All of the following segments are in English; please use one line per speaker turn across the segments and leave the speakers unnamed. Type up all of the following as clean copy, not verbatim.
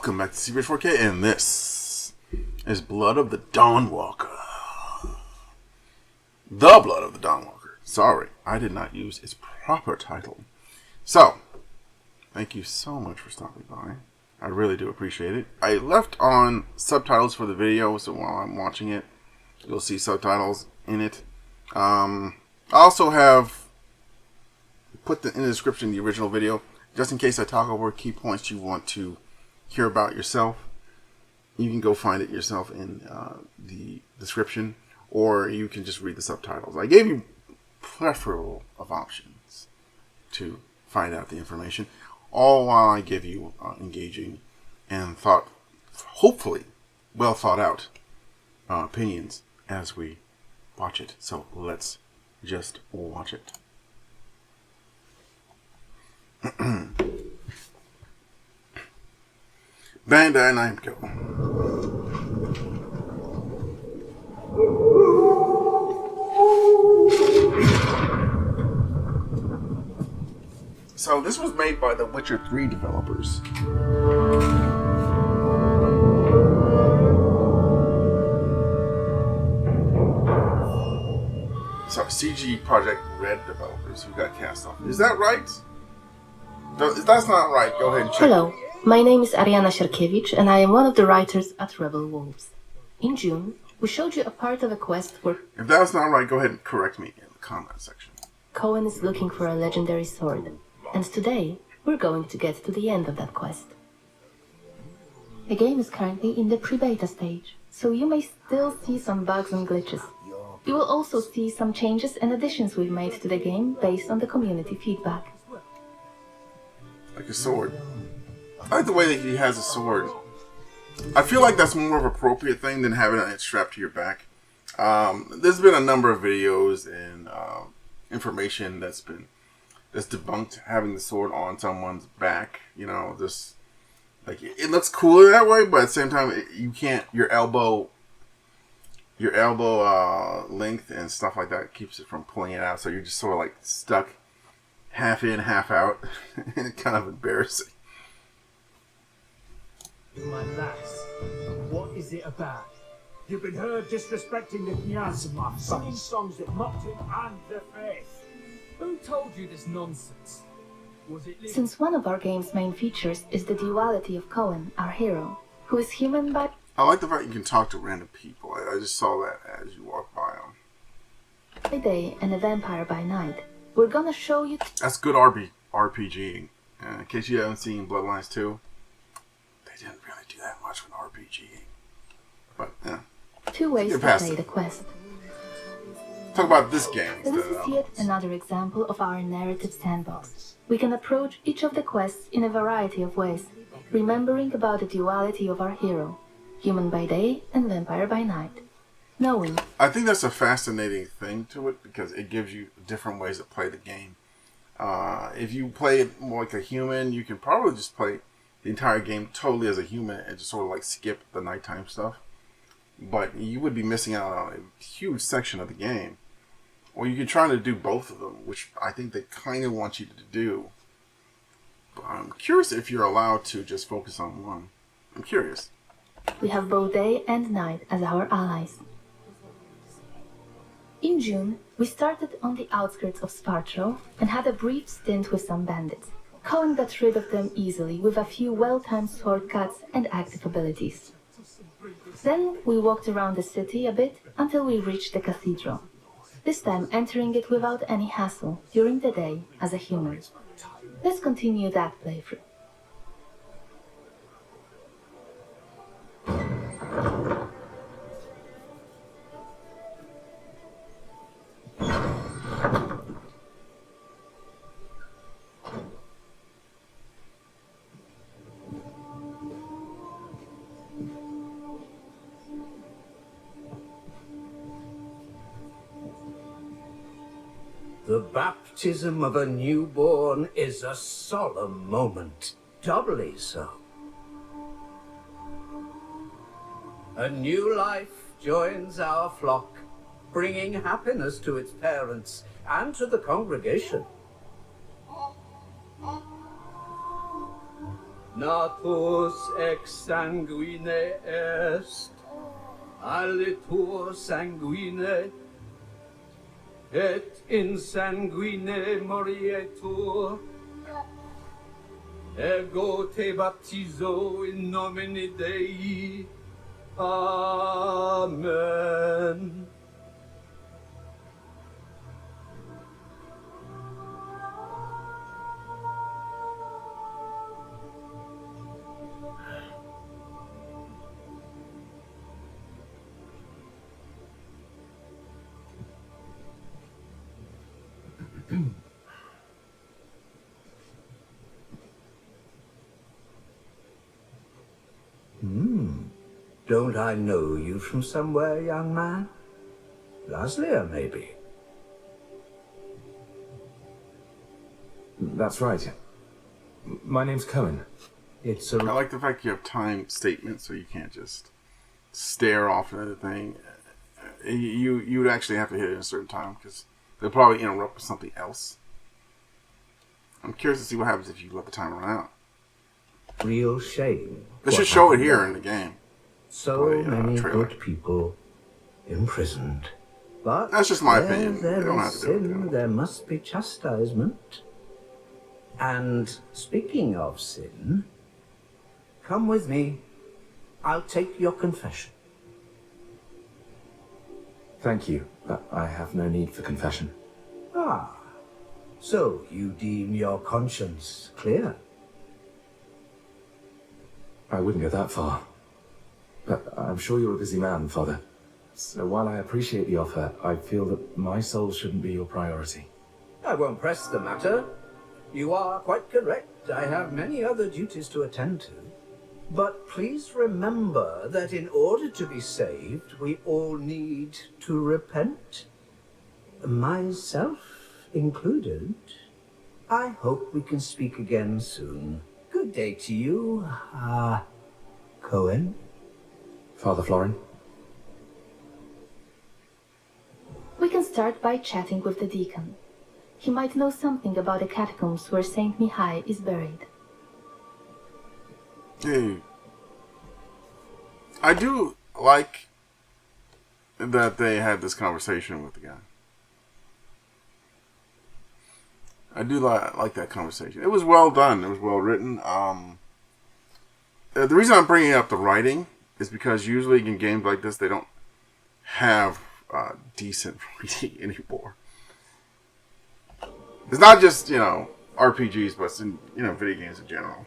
Welcome back to CBS 4K, and this is Blood of the Dawnwalker. The Blood of the Dawnwalker. Sorry, I did not use its proper title. So, thank you so much for stopping by. I really do appreciate it. I left on subtitles for the video, so while I'm watching it, you'll see subtitles in it. I also have put in the description the original video, just in case I talk over key points you want to hear about yourself. You can go find it yourself in the description, or you can just read the subtitles. I gave you plethora of options to find out the information, all while I give you engaging and hopefully well thought out opinions as we watch it. So let's just watch it. Bandai Namco. So this was made by the Witcher 3 developers. So CG Project Red developers who got cast off. Is that right? If that's not right, go ahead and check.
Hello, my name is Ariana Sierkiewicz and I am one of the writers at Rebel Wolves. In June, we showed you a part of a quest where...
If that's not right, go ahead and correct me in the comment section.
Cohen is looking for a legendary sword, and today we're going to get to the end of that quest. The game is currently in the pre-beta stage, so you may still see some bugs and glitches. You will also see some changes and additions we've made to the game based on the community feedback.
Like a sword. I like the way that he has a sword. I feel like that's more of an appropriate thing than having it strapped to your back. There's been a number of videos and information that's debunked having the sword on someone's back. You know, just like it looks cooler that way, but at the same time, you can't. Your elbow length and stuff like that keeps it from pulling it out. So you're just sort of like stuck, half in, half out, and it's kind of embarrassing.
My lass, what is it about? You've been heard disrespecting the Kniaz, my singing songs that mocked him and the faith. Who told you this nonsense? Was it
Since one of our game's main features is the duality of Cohen, our hero, who is human by...
I like the fact you can talk to random people. I just saw that as you walk by them.
by day and a vampire by night, we're gonna show you...
That's good RPGing. In case you haven't seen Bloodlines 2, they didn't really do that much with RPGing. But, yeah.
two ways to play the quest.
Talk about this game.
So this is yet another example of our narrative sandbox. We can approach each of the quests in a variety of ways, remembering about the duality of our hero, human by day and vampire by night. Knowing...
I think that's a fascinating thing to it, because it gives you different ways to play the game. If you play it more like a human, you can probably just play the entire game totally as a human and just sort of like skip the nighttime stuff. But you would be missing out on a huge section of the game. Or you can try to do both of them, which I think they kind of want you to do. But I'm curious if you're allowed to just focus on one. I'm curious.
We have both day and night as our allies. In June, we started on the outskirts of Spartro and had a brief stint with some bandits. Cohen got rid of them easily with a few well-timed sword cuts and active abilities. Then we walked around the city a bit until we reached the cathedral, this time entering it without any hassle during the day as a human. Let's continue that playthrough.
The baptism of a newborn is a solemn moment, doubly so. A new life joins our flock, bringing happiness to its parents and to the congregation. natus ex sanguine est, alitur sanguine, et in sanguine morietur. Ego te baptizo in nomine Dei. Amen. Don't I know you from somewhere, young man? Laslia, maybe?
That's right. My name's Cohen.
It's
I
a...
like the fact you have time statements, so you can't just stare off at the thing. You would actually have to hit it in a certain time because they'll probably interrupt with something else. I'm curious to see what happens if you let the timer run out.
real shame.
They should show it here in the game.
So many
trailer.
good people imprisoned. But
That's just my
where
opinion. You
there
don't
is
have to do it,
sin,
yeah.
there must be chastisement. And speaking of sin, come with me. I'll take your confession.
Thank you, but I have no need for confession.
Ah, so you deem your conscience clear?
I wouldn't go that far. But I'm sure you're a busy man, Father. So while I appreciate the offer, I feel that my soul shouldn't be your priority.
I won't press the matter. You are quite correct. I have many other duties to attend to. But please remember that in order to be saved, we all need to repent. Myself included. I hope we can speak again soon. Good day to you, Cohen.
Father Florin?
We can start by chatting with the deacon. He might know something about the catacombs where Saint Mihai is buried.
Hey, I do like that they had this conversation with the guy. I do like that conversation. It was well done. It was well written. The reason I'm bringing up the writing is because usually in games like this, they don't have decent writing anymore. It's not just, RPGs, but it's in, video games in general.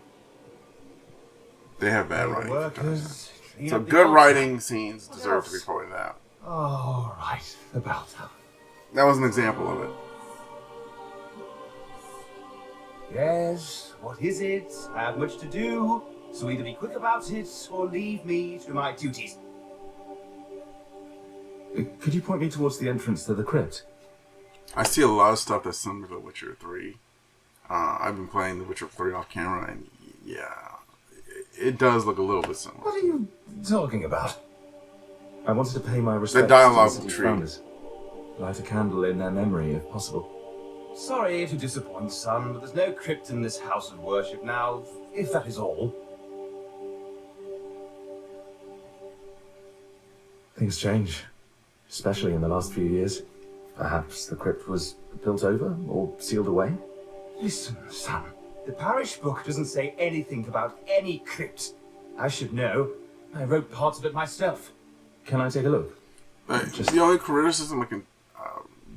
They have bad writing.
Workers,
So good writing scenes deserve to be pointed out.
Oh, right. The bell tower.
That was an example of it.
Yes, what is it? I have much to do, so either be quick about it or leave me to my duties.
Could you point me towards the entrance to the crypt?
I see a lot of stuff that's similar to Witcher 3. I've been playing The Witcher 3 off camera, and yeah, it does look a little bit similar.
What are you talking about? I wanted to pay my respects
dialogue
to the city's
tree.
founders. Light a candle in their memory, if possible.
Sorry to disappoint, son, but there's no crypt in this house of worship now, if that is all.
Things change, especially in the last few years. Perhaps the crypt was built over or sealed away?
Listen, son. The parish book doesn't say anything about any crypt. I should know. I wrote parts of it myself.
Can I take a look?
The only criticism I can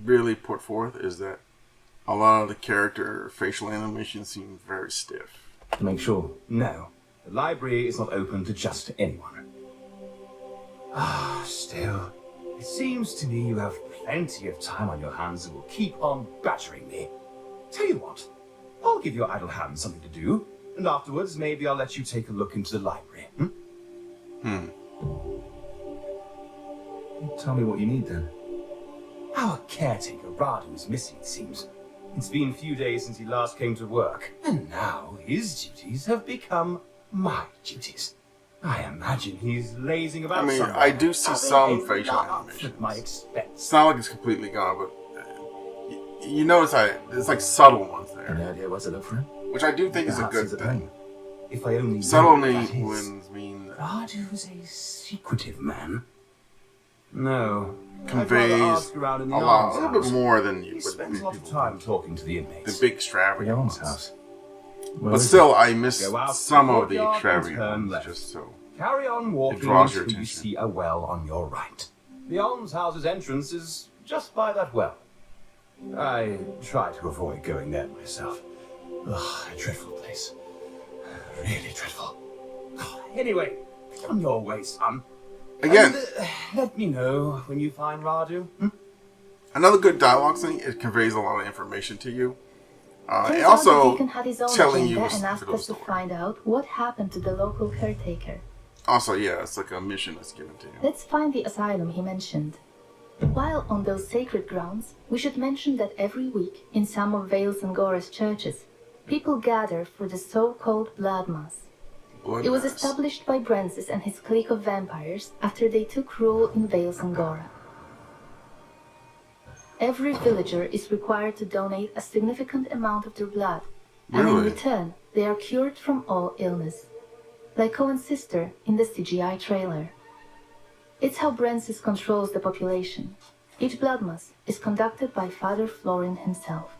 really put forth is that a lot of the character facial animations seem very stiff.
Make sure.
No. The library is not open to just anyone. Ah, still. It seems to me you have plenty of time on your hands and will keep on badgering me. Tell you what, I'll give your idle hands something to do, and afterwards maybe I'll let you take a look into the library.
Tell me what you need then.
Our caretaker, Radu, is missing, it seems. It's been a few days since he last came to work, and now his duties have become my duties. I imagine he's lazing about
I mean,
somewhere,
I do see
having
some
a
facial
laugh
animations.
at my expense.
It's not like it's completely gone, but you notice there's like subtle ones
Any
there,
idea where to look for him?
which I do think is a
Perhaps
good
he's at
thing.
home. If I only
Subtle
knew what that is.
winds mean
Radu's a secretive man. No.
conveys
I'd rather ask around in the
a
arms
little bit
house.
more than you
He
would
spends a lot of
people
time
think.
talking to the
The
inmates.
big
The
extravagant
arms
ones.
house.
But still, I miss
Go out
some
the
of the
courtyard and
extravagant
turn
ones,
left.
just so.
Carry on walking
draws your
until you
attention.
see a well on your right. The almshouse's entrance is just by that well. I try to avoid going there myself. Ugh, a dreadful place. Really dreadful. Anyway, on your way, son.
Again,
And, let me know when you find Radu.
another good dialogue thing, it conveys a lot of information to you.
Turns
And
out the
also,
deacon had his own
telling you
agenda
a
and asked
little
us to
story.
find out what happened to the local caretaker.
Also, yeah, it's like a mission that's given to you.
Let's find the asylum he mentioned. While on those sacred grounds, we should mention that every week, in some of Vales and Gora's churches, people gather for the so-called Blood Mass. It was
Bloodmass.
established by Brancis and his clique of vampires after they took rule in Vales and Gora. Every villager is required to donate a significant amount of their blood, and in
Really?
return, they are cured from all illness. Like Cohen's sister in the CGI trailer. It's how Brancis controls the population. Each blood mass is conducted by Father Florin himself.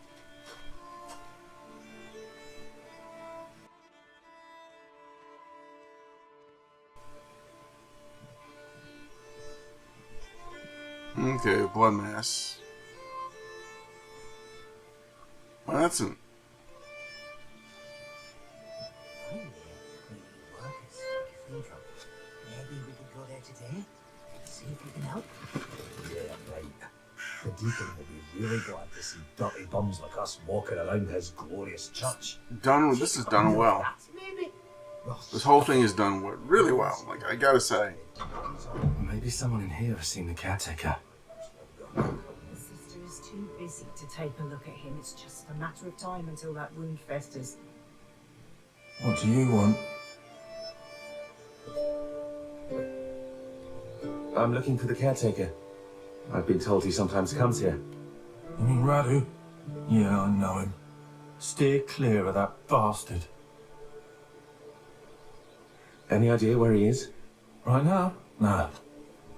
Okay, blood mass. Well, that's an.
Maybe we could go there today. See if we can help. Yeah, right. The deacon will be really glad to see dirty bums like us walking around his glorious church.
This is done well.
Maybe.
This whole thing is done really well. Like, I gotta say.
Maybe someone in here has seen the caretaker.
The sister is too busy to take a look at him. It's just a matter of time until that wound festers.
What do you want? I'm looking for the caretaker. I've been told he sometimes comes here.
You mean Radu? Yeah, I know him. Steer clear of that bastard.
Any idea where he is?
Right now? Nah.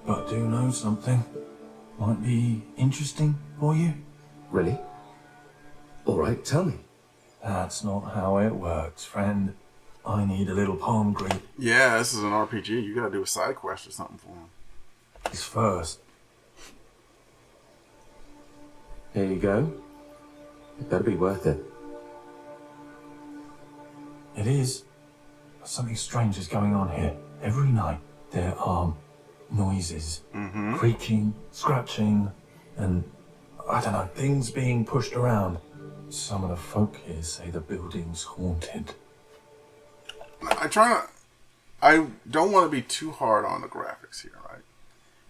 But I do know something. Might be interesting for you.
Really? All right, tell me.
That's not how it works, friend. I need a little palm grip.
Yeah, this is an RPG. You gotta do a side quest or something for him.
It's first.
Here you go. It better be worth it.
It is. Something strange is going on here. Every night there are noises. Creaking, scratching, and I don't know, things being pushed around. Some of the folk here say the building's haunted.
I don't want to be too hard on the graphics here, right?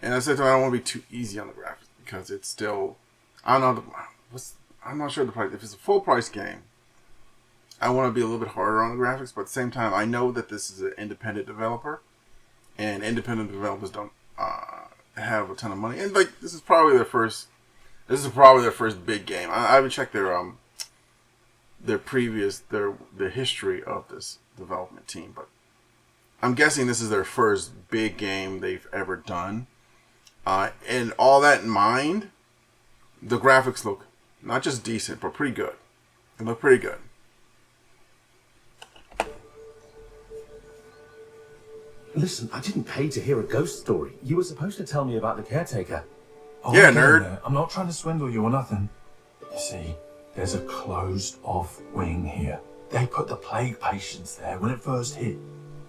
And I said I don't want to be too easy on the graphics because it's still, I don't know, I'm not sure the price. If it's a full price game, I want to be a little bit harder on the graphics, but at the same time, I know that this is an independent developer, and independent developers don't have a ton of money. And like, this is probably their first big game. I haven't checked their history of this development team, but I'm guessing this is their first big game they've ever done. And all that in mind, the graphics look not just decent, but pretty good. They look pretty good.
Listen, I didn't pay to hear a ghost story. You were supposed to tell me about the caretaker.
Oh,
Yeah,
I'm getting
nerd.
there. I'm not trying to swindle you or nothing. You see, there's a closed-off wing here. They put the plague patients there when it first hit.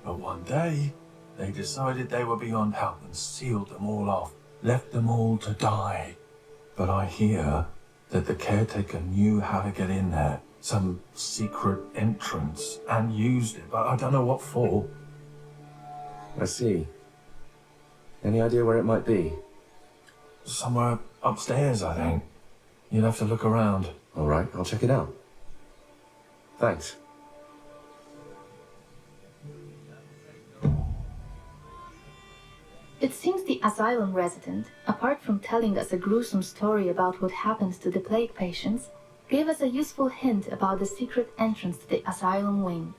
But one day, they decided they were beyond help and sealed them all off, left them all to die. But I hear that the caretaker knew how to get in there, some secret entrance, and used it, but I don't know what for.
I see. Any idea where it might be?
Somewhere upstairs, I think. You'd have to look around.
All right, I'll check it out. Thanks.
It seems the asylum resident, apart from telling us a gruesome story about what happened to the plague patients, gave us a useful hint about the secret entrance to the asylum wing.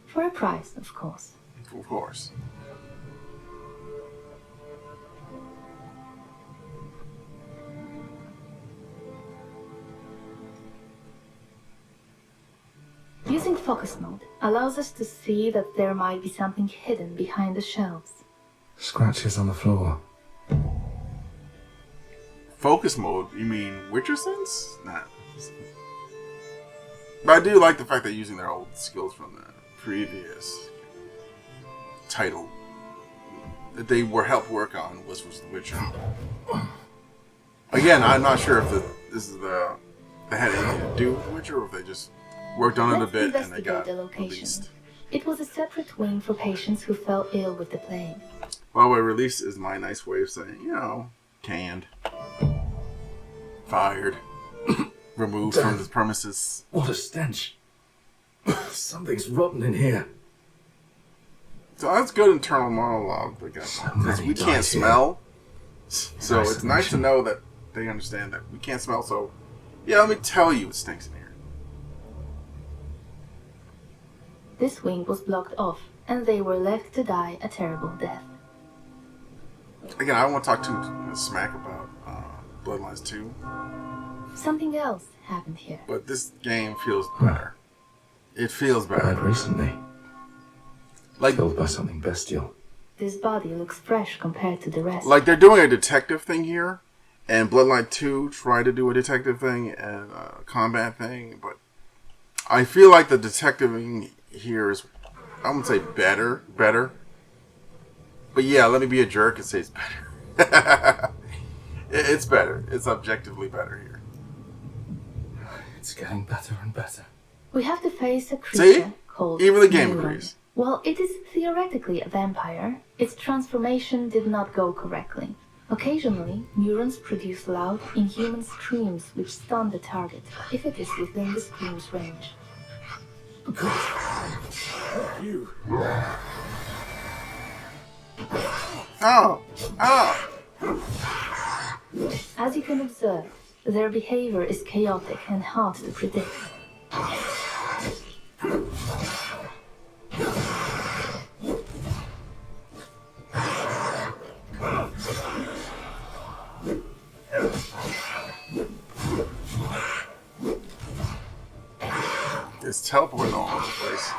For a price, of course.
Of course.
Using focus mode allows us to see that there might be something hidden behind the shelves.
Scratches on the floor.
Focus mode? You mean Witcher sense? Nah. But I do like the fact that using their old skills from the previous title that they were helped work on was The Witcher. Again, I'm not sure if this is they had anything to do with The Witcher or if they just worked on it a bit and they got
the location.
released.
It was a separate wing for patients who fell ill with the plague.
Well, release is my nice way of saying, canned, fired, removed from the premises.
What a stench. Something's rotten in here.
So that's good internal monologue, because we can't smell. So it's nice to know that they understand that we can't smell. So, yeah, let me tell you, it stinks in here.
This wing was blocked off, and they were left to die a terrible death.
Again, I don't want to talk too much smack about Bloodlines 2.
Something else happened here.
But this game feels better. It feels better.
Died recently.
Like,
Killed by something bestial.
This body looks fresh compared to the rest.
like they're doing a detective thing here, and Bloodline 2 tried to do a detective thing and a combat thing, but I feel like the detectiving here is, I wouldn't say better. But yeah, let me be a jerk and say it's better. It's better. It's objectively better here.
It's getting better and better.
We have to face a creature
See?
called
Even the game
Neuron.
agrees.
While it is theoretically a vampire, its transformation did not go correctly. Occasionally, neurons produce loud, inhuman screams which stun the target, if it is within the scream's range.
You.
Oh!
As you can observe, their behavior is chaotic and hard to predict.
It's teleporting all over the place.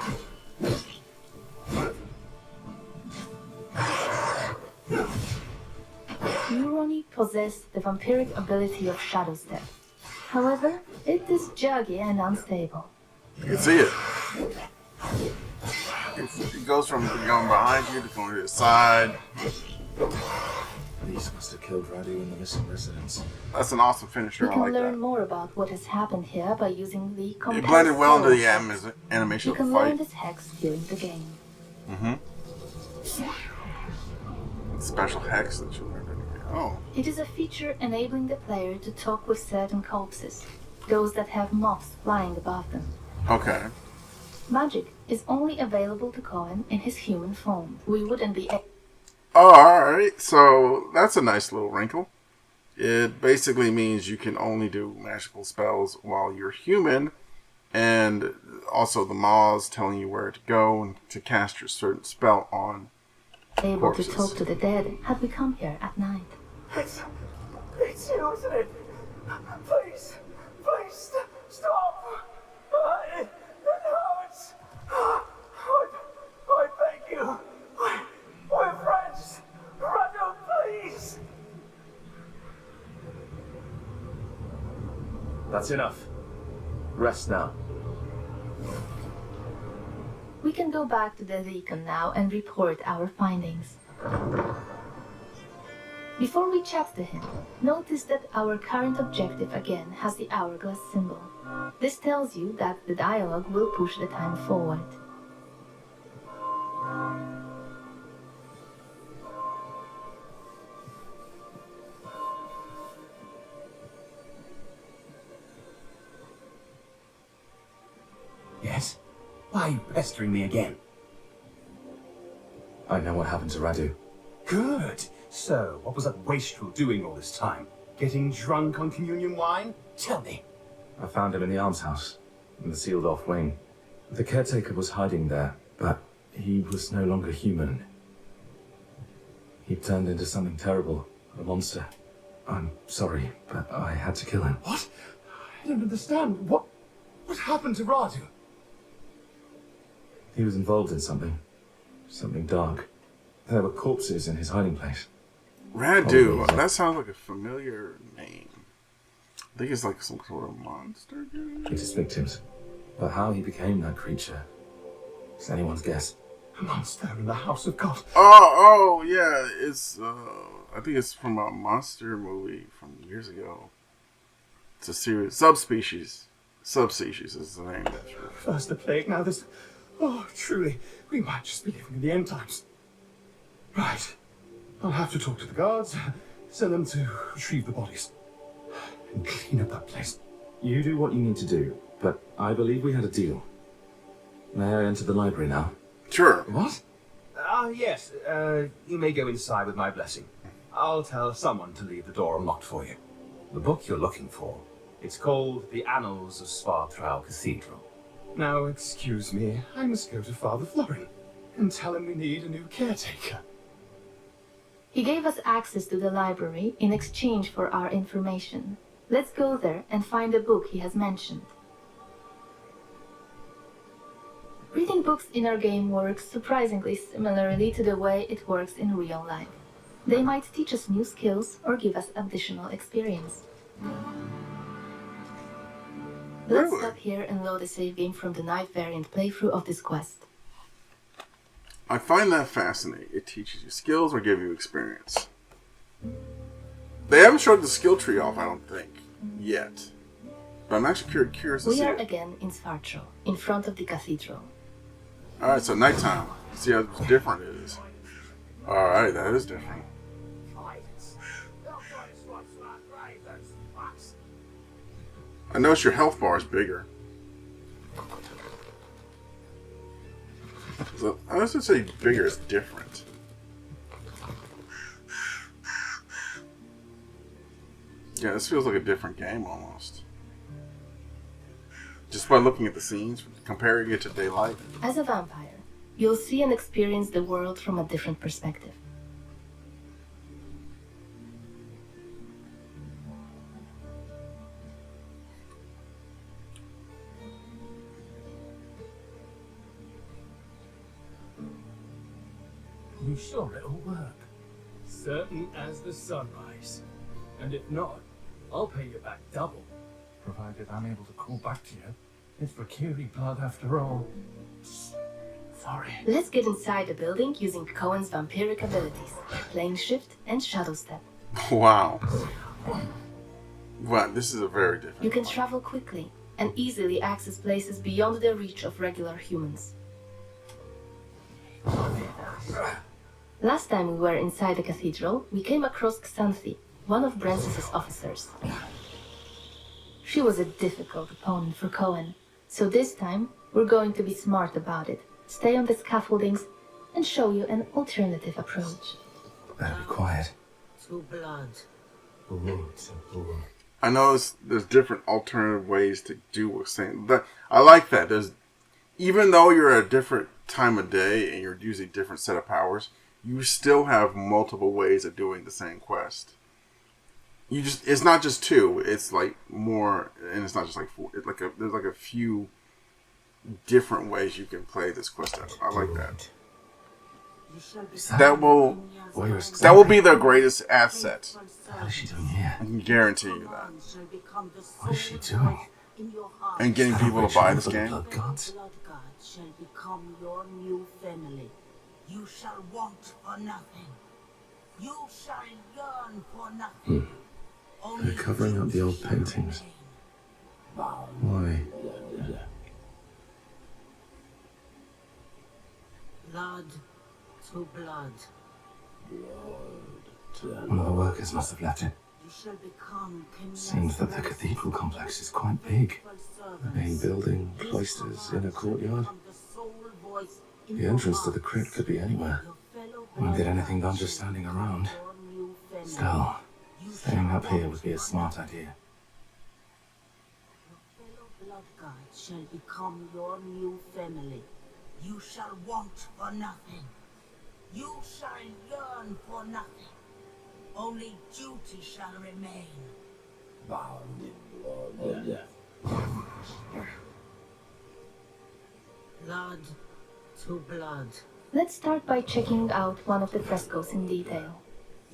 Neuroni possess the vampiric ability of Shadow Step. However, it is juggy and unstable.
You can see it. It goes from going behind you to going to the side.
These must have killed Radu and the missing residents.
That's an awesome
We
finisher. I
can
like
learn
that.
more about what has happened here by using the
It
compass
blended well into the
scroll.
animation
You
of the
can learn
fight.
this hex during the game.
Special hex that you learned in the game. Oh.
It is a feature enabling the player to talk with certain corpses, those that have moths flying above them.
Okay.
Magic is only available to Cohen in his human form. We wouldn't be
Oh, alright. So that's a nice little wrinkle. It basically means you can only do magical spells while you're human, and also the Maws telling you where to go and to cast your certain spell on.
able
corpses.
to talk to the dead had we come here at night.
It's you, isn't it? Please, stop! It hurts! I beg you! We're friends! Randall, please!
That's enough. Rest now.
We can go back to the Deacon now and report our findings. Before we chat to him, notice that our current objective again has the hourglass symbol. This tells you that the dialogue will push the time forward.
Yes? Why are you pestering me again?
I know what happened to Radu.
Good. So, what was that wastrel doing all this time? Getting drunk on communion wine? Tell me.
I found him in the almshouse, in the sealed-off wing. The caretaker was hiding there, But he was no longer human. He turned into something terrible, a monster. I'm sorry, but I had to kill him.
What? I don't understand. What happened to Radu?
He was involved in something dark. There were corpses in his hiding place.
Radu, that sounds like a familiar name. I think it's like some sort of monster dude.
Ate his victims. But how he became that creature is anyone's guess.
A monster in the house of God.
Oh, yeah. It's, I think it's from a monster movie from years ago. It's a series. Subspecies is the name.
First the plague, now this. Oh, truly, we might just be living in the end times. Right. I'll have to talk to the guards, send them to retrieve the bodies, and clean up that place.
You do what you need to do, but I believe we had a deal. May I enter the library now?
Sure.
What? Yes. You may go inside with my blessing. I'll tell someone to leave the door unlocked for you. The book you're looking for, it's called The Annals of Svartrau Cathedral. Now, excuse me, I must go to Father Florin and tell him we need a new caretaker.
He gave us access to the library in exchange for our information. Let's go there and find the book he has mentioned. Reading books in our game works surprisingly similarly to the way it works in real life. They might teach us new skills or give us additional experience. Let's stop here and load a save game from the knife variant playthrough of this quest.
I find that fascinating. It teaches you skills or give you experience. They haven't showed the skill tree off, I don't think, yet. But I'm actually curious to see
We are
it.
again in Svartrau, in front of the cathedral.
Alright, so nighttime. See how different it is. Alright, that is different. I notice your health bar is bigger. So, I was going to say bigger is different. Yeah, this feels like a different game almost. Just by looking at the scenes, comparing it to daylight.
As a vampire, you'll see and experience the world from a different perspective.
You sure it'll work? Certain as the sunrise. And if not, I'll pay you back double. Provided I'm able to call back to you. It's for Kiri blood after all. Sorry.
Let's get inside the building using Cohen's vampiric abilities, Plane Shift and Shadow Step.
Wow. Wow, this is a very different.
You can travel quickly and easily access places beyond the reach of regular humans. Last time we were inside the cathedral, we came across Xanthi, one of Brensis's officers. She was a difficult opponent for Cohen, so this time we're going to be smart about it, stay on the scaffoldings, and show you an alternative approach.
Better be quiet.
To blood.
I know there's different alternative ways to do what's saying. I like that. Even though you're at a different time of day and you're using different set of powers, you still have multiple ways of doing the same quest. It's not just two. It's like more, and it's not just like four. It's like there's like a few different ways you can play this quest out. I like that. That will be their greatest asset.
What is she doing here?
I can guarantee you that.
What is she doing?
And getting people to buy this game.
Blood gods?
Blood God shall become your new family. You shall want for nothing. You shall yearn for nothing.
They're covering up the old paintings. Why?
Blood to blood.
One of the workers must have left it.
You shall become
Seems that the cathedral complex is quite big. The main building, cloisters, inner courtyard. The entrance to the crypt could be anywhere. Won't get anything done just standing around. Still, staying up here would be a smart idea.
Your fellow blood god shall become your new family. You shall want for nothing. You shall yearn for nothing. Only duty shall remain. Blood to blood.
Let's start by checking out one of the frescoes in detail.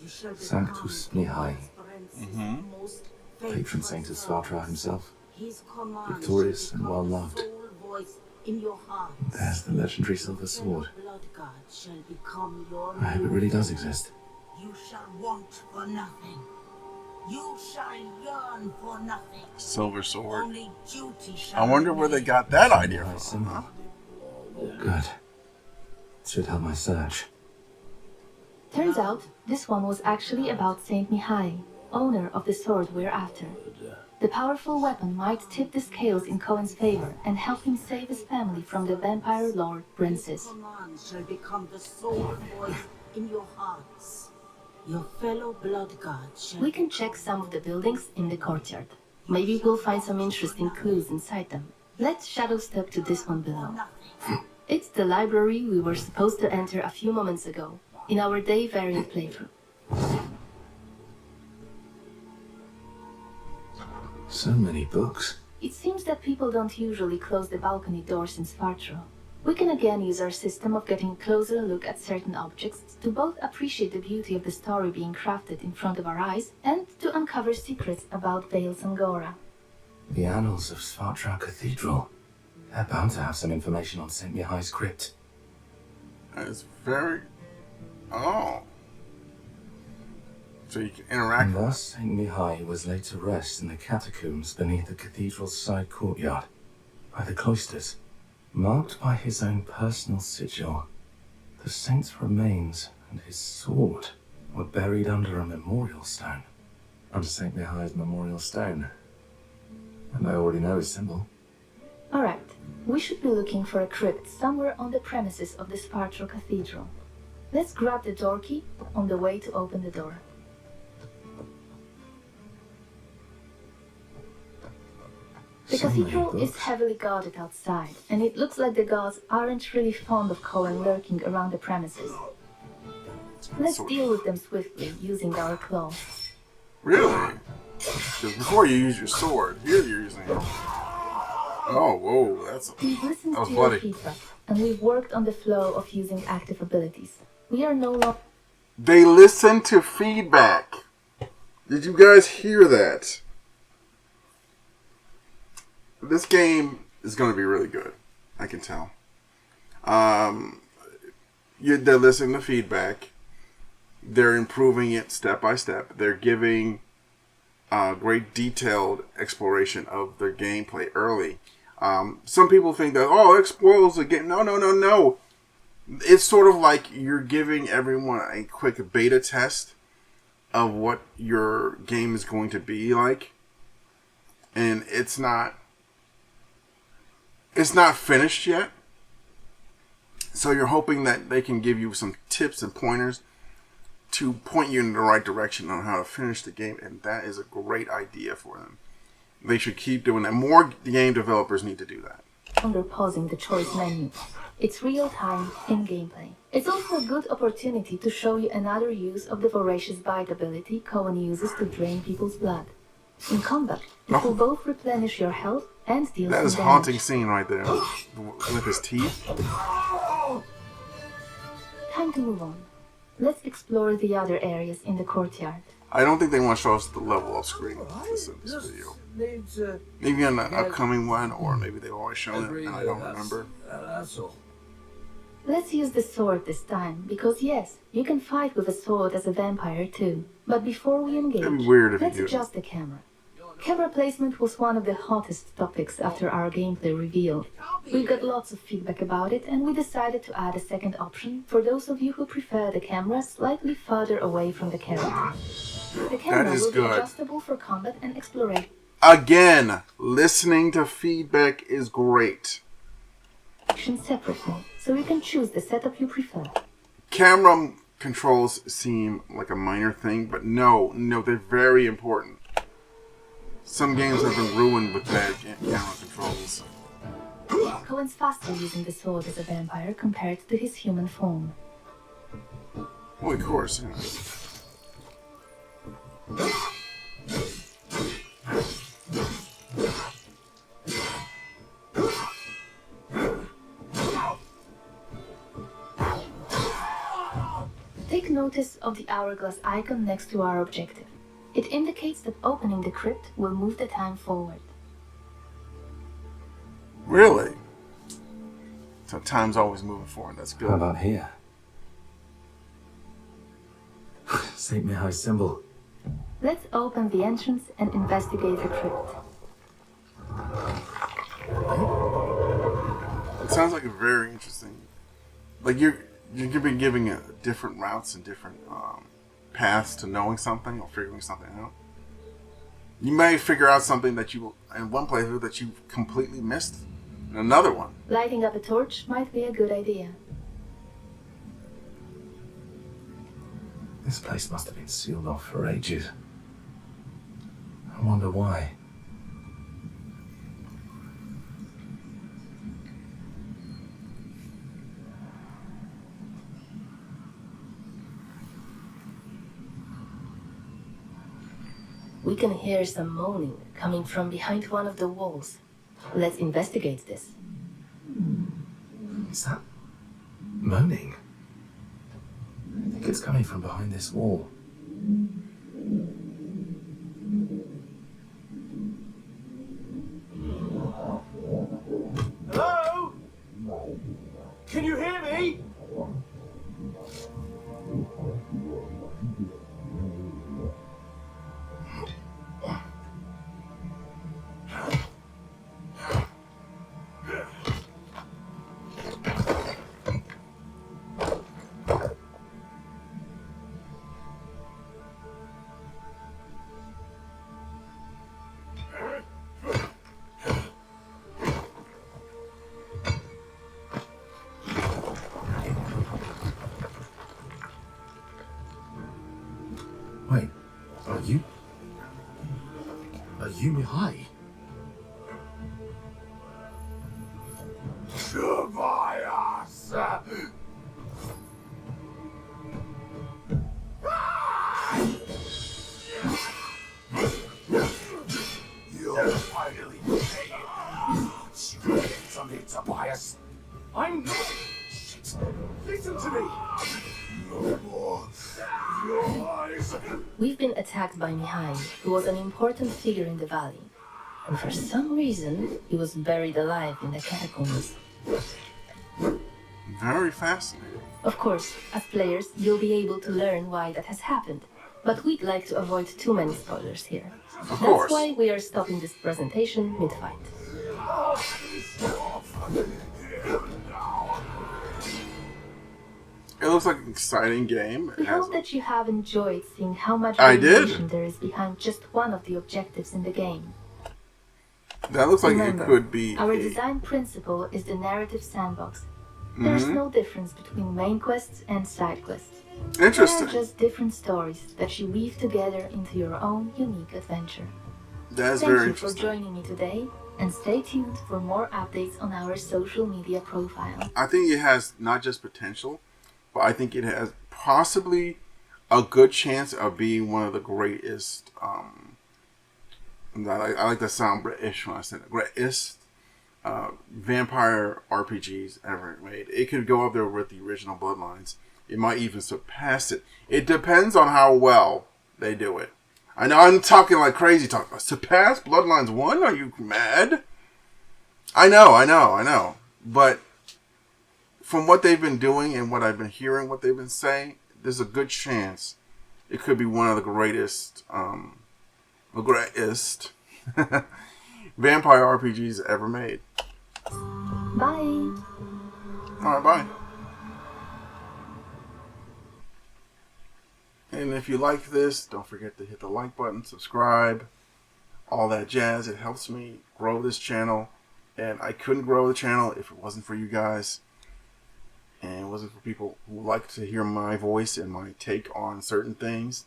You shall
Sanctus
become
Nihai,
Prince's most
patron
faithful
saint of
servant.
Svartra himself.
His command
Victorious
shall
and
become
well-loved.
the sole voice in your heart.
There's the legendary silver sword.
Blood god shall become your
I hope it really does exist.
You shall want for nothing. You shall yearn for nothing.
Silver sword.
Only duty shall
I wonder where they
remain.
got that idea
Nihai
from.
symbol. Good. Should help my search.
Turns out, this one was actually about Saint Mihai, owner of the sword we're after. The powerful weapon might tip the scales in Cohen's favor and help him save his family from the vampire lord Princess.
Command shall become the sole voice in your hearts. Your fellow blood god shall
We can check some of the buildings in the courtyard. Maybe we'll find some interesting clues inside them. Let's shadow step to this one below.
nothing.
It's the library we were supposed to enter a few moments ago, in our day variant playthrough.
So many books.
It seems that people don't usually close the balcony doors in Svartro. We can again use our system of getting a closer look at certain objects to both appreciate the beauty of the story being crafted in front of our eyes and to uncover secrets about Vale Sangora.
The annals of Svartra Cathedral. They're bound to have some information on St. Mihai's crypt.
It's very... Oh. So you can interact
And
with
thus St. Mihai was laid to rest in the catacombs beneath the cathedral's side courtyard, by the cloisters, marked by his own personal sigil. The saint's remains and his sword were buried under a memorial stone. Under St. Mihai's memorial stone. And I already know his symbol.
Alright, we should be looking for a crypt somewhere on the premises of the Svartro Cathedral. Let's grab the door key on the way to open the door. The
So many
cathedral is
books.
heavily guarded outside, and it looks like the guards aren't really fond of Cohen lurking around the premises. Let's deal with them swiftly, using our claws.
Really? Because before you use your sword, here you're using it. Oh, whoa, that's...
We've listened
That was
to your
bloody.
feedback, and we've worked on the flow of using active abilities. We are no longer...
They listen to feedback. Did you guys hear that? This game is going to be really good. I can tell. They're listening to feedback. They're improving it step by step. They're giving great detailed exploration of their gameplay early. Some people think that, oh, it spoils the game. No. It's sort of like you're giving everyone a quick beta test of what your game is going to be like. And it's not finished yet. So you're hoping that they can give you some tips and pointers to point you in the right direction on how to finish the game. And that is a great idea for them. They should keep doing that. More game developers need to do that.
pausing the choice menu. It's real-time in gameplay. It's also a good opportunity to show you another use of the Voracious Bite ability Cohen uses to drain people's blood. In combat, it will both replenish your health and deal
That
some
is a
damage.
haunting scene right there. With his teeth.
Time to move on. Let's explore the other areas in the courtyard.
I don't think they want to show us the level of screen this in this video. Maybe on the upcoming one, or maybe they've always shown it and I don't remember.
That's all.
Let's use the sword this time, because yes, you can fight with a sword as a vampire too. But before we engage,
It'd be weird if you
let's
do.
adjust the camera. Camera placement was one of the hottest topics after our gameplay reveal. We got lots of feedback about it, and we decided to add a second option for those of you who prefer the camera slightly further away from the character. The camera
is
will be
good.
adjustable for combat and exploration.
Again, listening to feedback is great.
Separately, so you can choose the setup you prefer.
Camera controls seem like a minor thing, but no, they're very important. Some games have been ruined with bad camera controls.
Cohen's faster using the sword as a vampire compared to his human form.
Well, of course.
Take notice of the hourglass icon next to our objective. It indicates that opening the crypt will move the time forward.
Really? So time's always moving forward. That's good.
How about here? St. Mihai's symbol.
Let's open the entrance and investigate the crypt.
It sounds like a very interesting. Like you're been giving different routes and different paths to knowing something or figuring something out. You may figure out something that you in one playthrough that you completely missed in another one.
Lighting up a torch might be a good idea.
This place must have been sealed off for ages. I wonder why.
We can hear some moaning coming from behind one of the walls. Let's investigate this.
Is that moaning? I think it's coming from behind this wall.
Hello? Can you hear me?
Wait, are you Mihai?
Tobias! You'll finally pay. You did something, Tobias.
I'm not. Shit. Listen to me.
No more. Your eyes.
We've been attacked by Mihai, who was an important figure in the valley. And for some reason, he was buried alive in the catacombs.
Very fascinating.
Of course, as players, you'll be able to learn why that has happened. But we'd like to avoid too many spoilers here.
Of course.
That's why we are stopping this presentation mid-fight.
It looks like an exciting game.
We hope that you have enjoyed seeing how much
I did.
variation there is behind just one of the objectives in the game.
That looks like
Remember,
it could be.
our
a-
design principle is the narrative sandbox. There's no difference between main quests and side quests.
Interesting.
They're just different stories that you weave together into your own unique adventure.
That is
Thank
very
you for
interesting.
joining me today, and stay tuned for more updates on our social media profile.
I think it has not just potential, but I think it has possibly a good chance of being one of the greatest. I like that sound British when I said it. Greatest vampire RPGs ever made. It could go up there with the original Bloodlines. It might even surpass it. It depends on how well they do it. I know I'm talking like crazy talk. Surpass Bloodlines 1? Are you mad? I know. But from what they've been doing and what I've been hearing, what they've been saying, there's a good chance it could be one of the greatest vampire RPGs ever made.
Bye!
Alright, bye. And if you like this, don't forget to hit the like button, subscribe, all that jazz. It helps me grow this channel. And I couldn't grow the channel if it wasn't for you guys. And it wasn't for people who like to hear my voice and my take on certain things.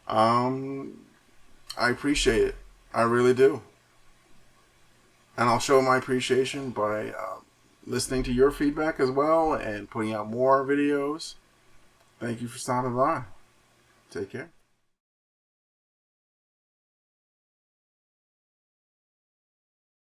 I appreciate it. I really do. And I'll show my appreciation by listening to your feedback as well and putting out more videos. Thank you for stopping by. Take care.